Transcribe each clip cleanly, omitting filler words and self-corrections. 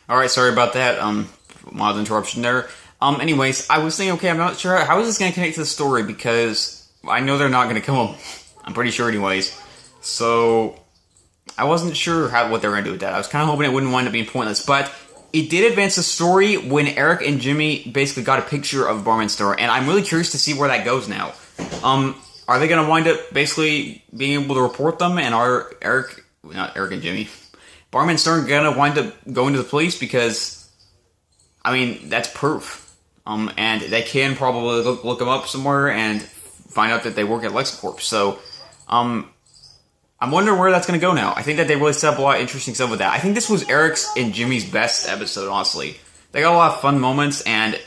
Alright, sorry about that, mild interruption there. Anyways, I was thinking, okay, I'm not sure, how is this gonna connect to the story, because I know they're not gonna kill him. I'm pretty sure anyways. So, I wasn't sure what they were gonna do with that. I was kind of hoping it wouldn't wind up being pointless, but it did advance the story when Eric and Jimmy basically got a picture of Barman Store, and I'm really curious to see where that goes now. Are they gonna wind up basically being able to report them, and are not Eric and Jimmy, Barman Stern gonna wind up going to the police? Because, I mean, that's proof. And they can probably look them up somewhere and find out that they work at LexCorp. So, I'm wondering where that's gonna go now. I think that they really set up a lot of interesting stuff with that. I think this was Eric's and Jimmy's best episode, honestly. They got a lot of fun moments, and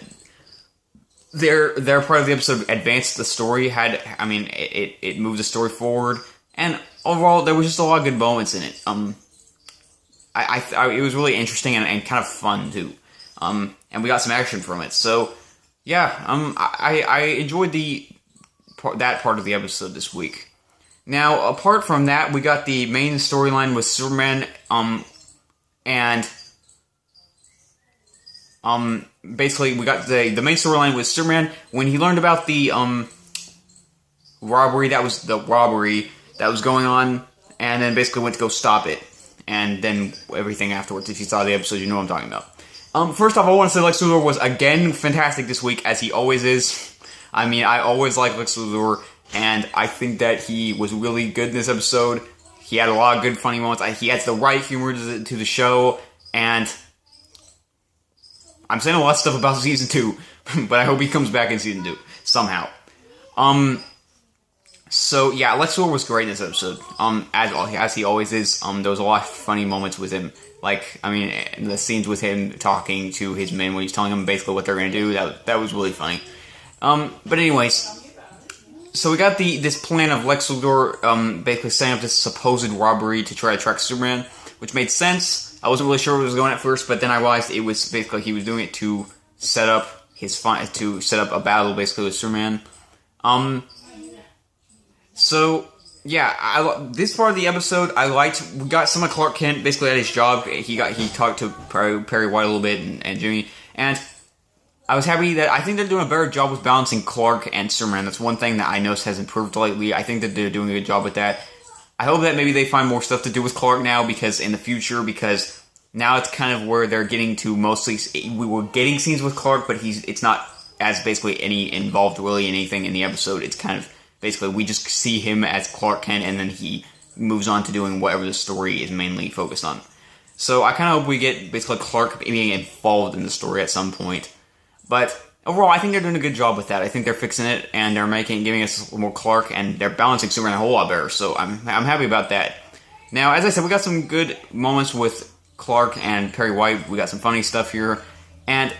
their part of the episode advanced the story. It moved the story forward, and overall, there was just a lot of good moments in it. It was really interesting and kind of fun too. And we got some action from it. So, yeah, I enjoyed that part of the episode this week. Now, apart from that, we got the main storyline with Superman, basically, we got the main storyline with Superman when he learned about the, robbery that was going on, and then basically went to go stop it. And then everything afterwards. If you saw the episode, you know what I'm talking about. First off, I want to say Lex Luthor was again fantastic this week, as he always is. I mean, I always like Lex Luthor, and I think that he was really good in this episode. He had a lot of good funny moments. He has the right humor to the show, and I'm saying a lot of stuff about Season 2, but I hope he comes back in Season 2, somehow. So, yeah, Lex Luthor was great in this episode, as he always is. There was a lot of funny moments with him. The scenes with him talking to his men when he's telling them basically what they're going to do, that was really funny. But anyways, so we got this plan of Lex Luthor, basically setting up this supposed robbery to try to track Superman, which made sense. I wasn't really sure where it was going at first, but then I realized it was basically he was doing it to set up a battle basically with Superman. So, yeah, this part of the episode I liked. We got some of Clark Kent basically at his job. He talked to Perry White a little bit and Jimmy, and I was happy that I think they're doing a better job with balancing Clark and Superman. That's one thing that I noticed has improved lately. I think that they're doing a good job with that. I hope that maybe they find more stuff to do with Clark now, because now it's kind of where they're getting to mostly. We were getting scenes with Clark, but it's not as basically any involved really in anything in the episode. It's kind of basically we just see him as Clark Kent, and then he moves on to doing whatever the story is mainly focused on. So I kind of hope we get basically Clark being involved in the story at some point. But overall, I think they're doing a good job with that. I think they're fixing it, and they're giving us more Clark, and they're balancing Superman a whole lot better. So I'm happy about that. Now, as I said, we got some good moments with Clark and Perry White. We got some funny stuff here, and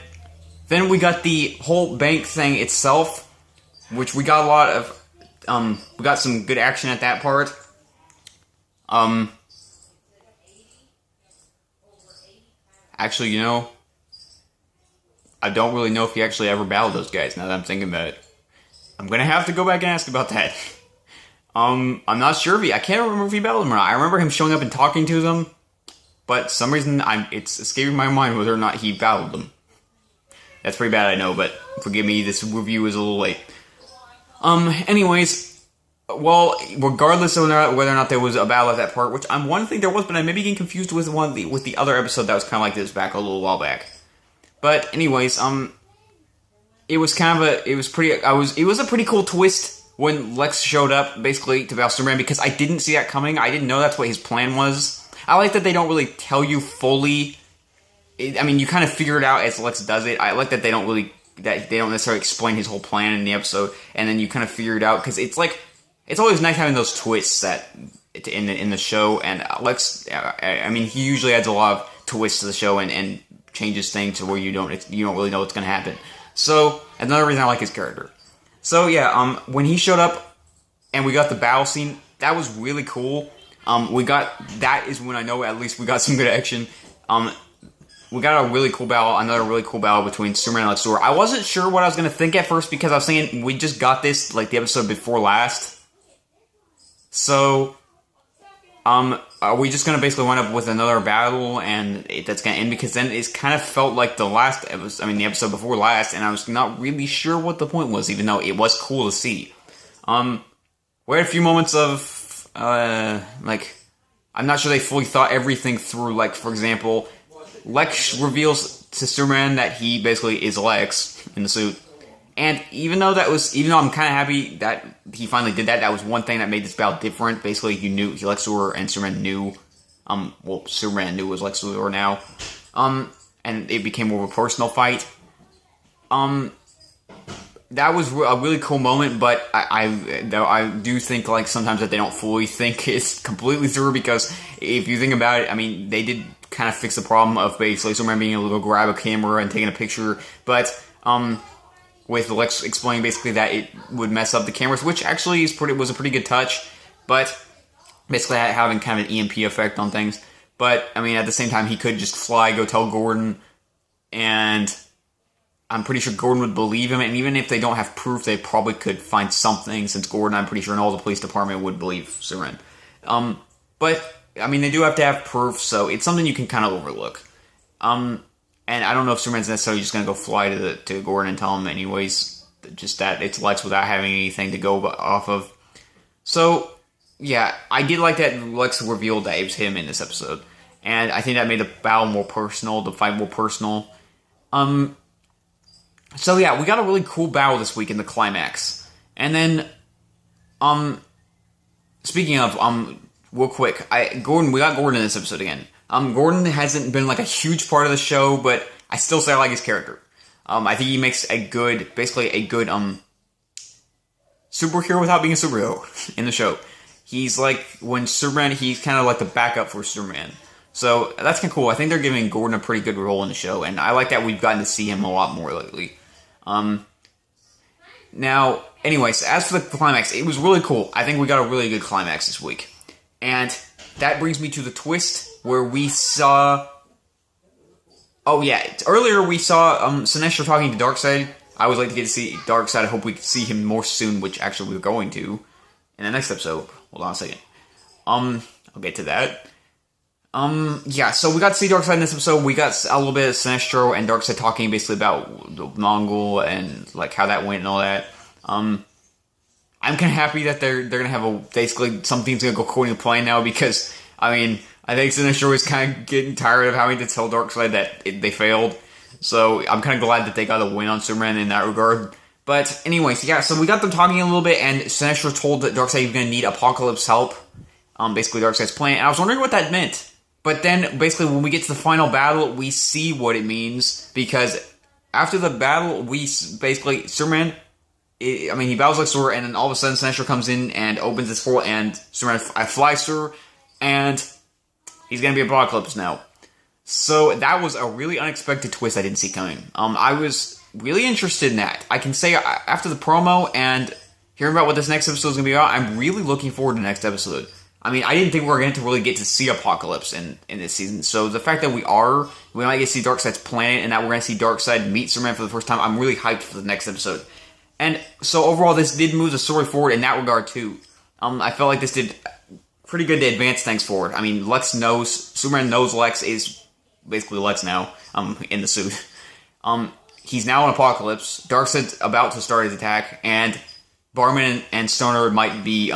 then we got the whole bank thing itself, which we got a lot of. We got some good action at that part. Actually, I don't really know if he actually ever battled those guys, now that I'm thinking about it. I'm gonna have to go back and ask about that. I'm not sure I can't remember if he battled them or not. I remember him showing up and talking to them, but for some reason, it's escaping my mind whether or not he battled them. That's pretty bad, I know, but forgive me, this review is a little late. Anyways, well, regardless of whether or not there was a battle at that part, which I'm one thing there was, but I may be getting confused with the other episode that was kind of like this back a little while back. But anyways, it was a pretty cool twist when Lex showed up basically to battle Superman, because I didn't see that coming. I didn't know that's what his plan was. I like that they don't really tell you fully. You kind of figure it out as Lex does it. I like that they don't necessarily explain his whole plan in the episode, and then you kind of figure it out, because it's always nice having those twists that in the show. And Lex, he usually adds a lot of twists to the show and changes things to where you don't really know what's going to happen. So another reason I like his character. So yeah, when he showed up and we got the battle scene, that was really cool. That is when I know at least we got some good action. We got another really cool battle between Superman and Lex Luthor. I wasn't sure what I was going to think at first, because I was thinking we just got this, the episode before last. So, are we just going to basically wind up with another battle and that's going to end? Because then it kind of felt like the the episode before last, and I was not really sure what the point was, even though it was cool to see. We had a few moments of, I'm not sure they fully thought everything through. Like, for example, Lex reveals to Superman that he basically is Lex in the suit. And even though I'm kind of happy that he finally did that, that was one thing that made this battle different. Basically, Lex Luthor and Superman knew, Superman knew it was Lex Luthor now. And it became more of a personal fight. That was a really cool moment, but I do think, like, sometimes that they don't fully think it's completely through, because if you think about it, I mean, they did kind of fix the problem of basically Superman being able to go grab a camera and taking a picture, but, with Lex explaining basically that it would mess up the cameras, which actually was a pretty good touch, but basically having kind of an EMP effect on things. But, I mean, at the same time, he could just fly, go tell Gordon, and I'm pretty sure Gordon would believe him, and even if they don't have proof, they probably could find something, since Gordon, I'm pretty sure, and all the police department would believe Superman. But, I mean, they do have to have proof, so it's something you can kind of overlook. And I don't know if Superman's necessarily just going to go fly to Gordon and tell him anyways, just that it's Lex without having anything to go off of. So, yeah, I did like that Lex revealed that it was him in this episode. And I think that made the battle more personal, the fight more personal. So yeah, we got a really cool battle this week in the climax. And then, speaking of, real quick, we got Gordon in this episode again. Gordon hasn't been, like, a huge part of the show, but I still say I like his character. I think he makes basically a good, superhero without being a superhero in the show. He's like, when Superman, he's kind of like the backup for Superman. So, that's kind of cool. I think they're giving Gordon a pretty good role in the show, and I like that we've gotten to see him a lot more lately. Now, anyways, as for the climax, it was really cool. I think we got a really good climax this week. And that brings me to the twist where we saw... Oh, yeah. Earlier we saw Sinestro talking to Darkseid. I would like to get to see Darkseid. I hope we can see him more soon, which actually we're going to in the next episode. Hold on a second. I'll get to that. Yeah, so we got to see Darkseid in this episode. We got a little bit of Sinestro and Darkseid talking basically about the Mongol and, like, how that went and all that. I'm kind of happy that they're gonna have basically something's gonna go according to plan now, because, I mean, I think Sinestro is kind of getting tired of having to tell Darkseid that they failed. So I'm kind of glad that they got a win on Superman in that regard. But anyways, yeah, so we got them talking a little bit, and Sinestro told that Darkseid was gonna need Apocalypse help. Basically Darkseid's plan, and I was wondering what that meant. But then, basically, when we get to the final battle, we see what it means, because after the battle, Superman, he battles Lex Luthor, and then all of a sudden, Sinestro comes in and opens this portal, and Superman flies through, and he's gonna be Apocalypse now. So, that was a really unexpected twist I didn't see coming. I was really interested in that. I can say, after the promo, and hearing about what this next episode is gonna be about, I'm really looking forward to the next episode. I mean, I didn't think we were going to really get to see Apocalypse in this season. So the fact that we might get to see Darkseid's planet, and that we're going to see Darkseid meet Superman for the first time, I'm really hyped for the next episode. And so overall, this did move the story forward in that regard too. I felt like this did pretty good to advance things forward. I mean, Superman knows Lex is basically Lex now, in the suit. He's now in Apocalypse. Darkseid's about to start his attack, and Barman and Stoner might be,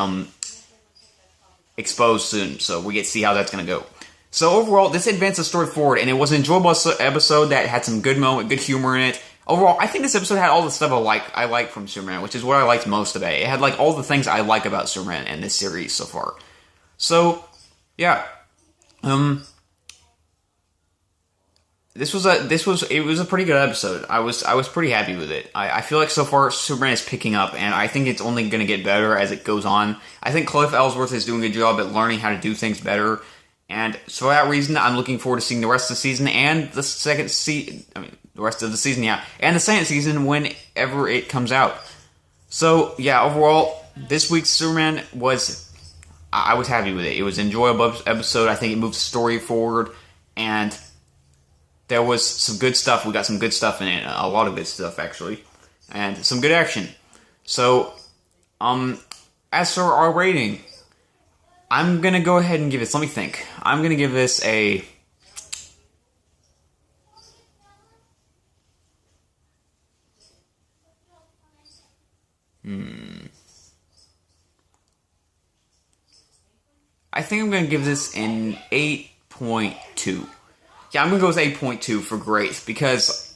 exposed soon, so we get to see how that's going to go. So overall, this advanced the story forward, and it was an enjoyable episode that had some good humor in it. Overall, I think this episode had all the stuff I like from Superman, which is what I liked most about it. It had, like, all the things I like about Superman in this series so far. So, yeah. It was a pretty good episode. I was pretty happy with it. I feel like so far Superman is picking up, and I think it's only going to get better as it goes on. I think Cliff Ellsworth is doing a good job at learning how to do things better, and so for that reason, I'm looking forward to seeing the rest of the season and the rest of the season, yeah, and the second season whenever it comes out. So yeah, overall, this week's Superman I was happy with it. It was an enjoyable episode. I think it moved the story forward, and there was some good stuff. We got some good stuff in it. A lot of good stuff, actually. And some good action. So, as for our rating, I'm gonna go ahead and give this. Let me think. I'm gonna give this a. I think I'm gonna give this an 8.2. Yeah, I'm gonna go with 8.2 for great because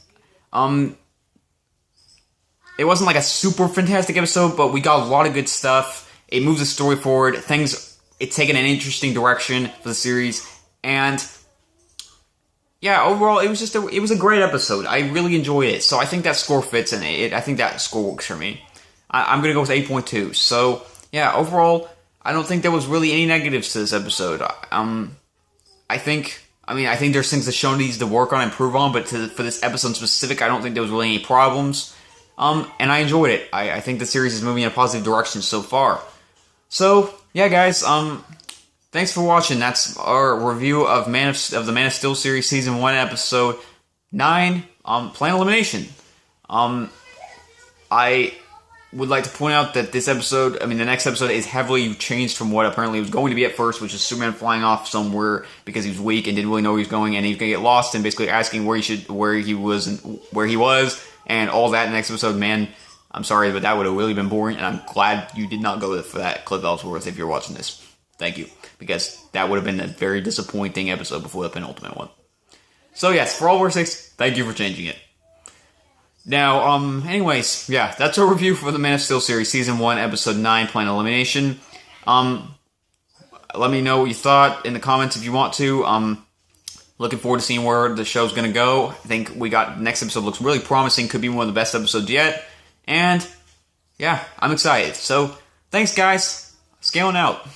it wasn't like a super fantastic episode, but we got a lot of good stuff. It moves the story forward. It's taken an interesting direction for the series, and yeah, overall, it was a great episode. I really enjoyed it, so I think that score fits in it. I think that score works for me. I'm gonna go with 8.2. So yeah, overall, I don't think there was really any negatives to this episode. I think there's things the show needs to work on and improve on, but for this episode in specific, I don't think there was really any problems. And I enjoyed it. I think the series is moving in a positive direction so far. So, yeah, guys, thanks for watching. That's our review of the Man of Steel series, Season 1, Episode 9, Plan Elimination. I would like to point out that the next episode is heavily changed from what apparently it was going to be at first, which is Superman flying off somewhere because he was weak and didn't really know where he was going, and he was going to get lost and basically asking where he was, and all that in the next episode. Man, I'm sorry, but that would have really been boring, and I'm glad you did not go for that, Cliff Ellsworth, if you're watching this. Thank you, because that would have been a very disappointing episode before the penultimate one. So yes, for all we're sakes, thank you for changing it. Now, anyways, yeah, that's our review for the Man of Steel series, Season 1, Episode 9, Plan Elimination. Let me know what you thought in the comments if you want to. Looking forward to seeing where the show's gonna go. I think next episode looks really promising, could be one of the best episodes yet. And, yeah, I'm excited. So, thanks guys, scaling out.